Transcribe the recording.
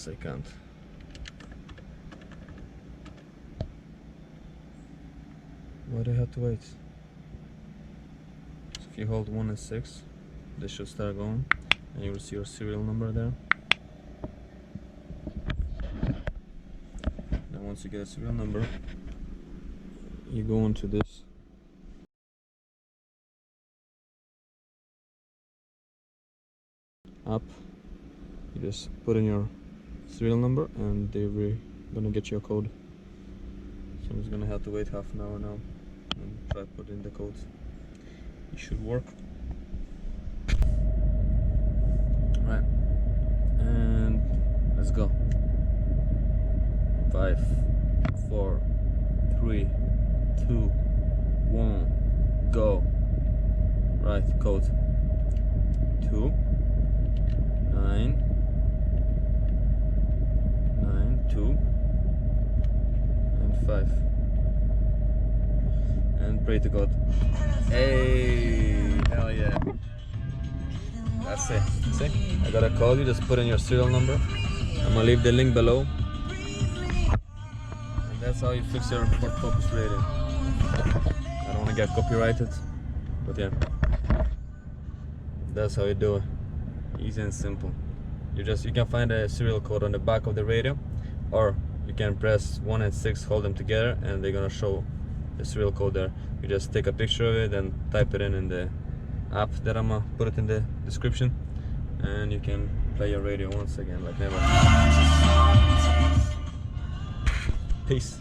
second. Why do I have to wait? So if you hold 1 and 6, they should start going, and you will see your serial number there. Then once you get a serial number, you go into this app. You just put in your serial number, and they're gonna get you a code. So I'm just gonna have to wait half an hour now and try to put in the code. It should work. Right, and let's go. 5, 4, 3, 2, 1, go. Right, code 2 9 9 2 and 5, and pray to God. Hey, hell yeah. That's it. See, I gotta call you. Just put in your serial number. I'm gonna leave the link below, and that's how you fix your Ford Focus radio. I don't want to get copyrighted, but yeah, that's how you do it. Easy and simple. You can find a serial code on the back of the radio, or you can press 1 and 6, hold them together, and they're gonna show the serial code there. You just take a picture of it and type it in the app that I'm gonna put it in the description, and you can play your radio once again like never. Peace.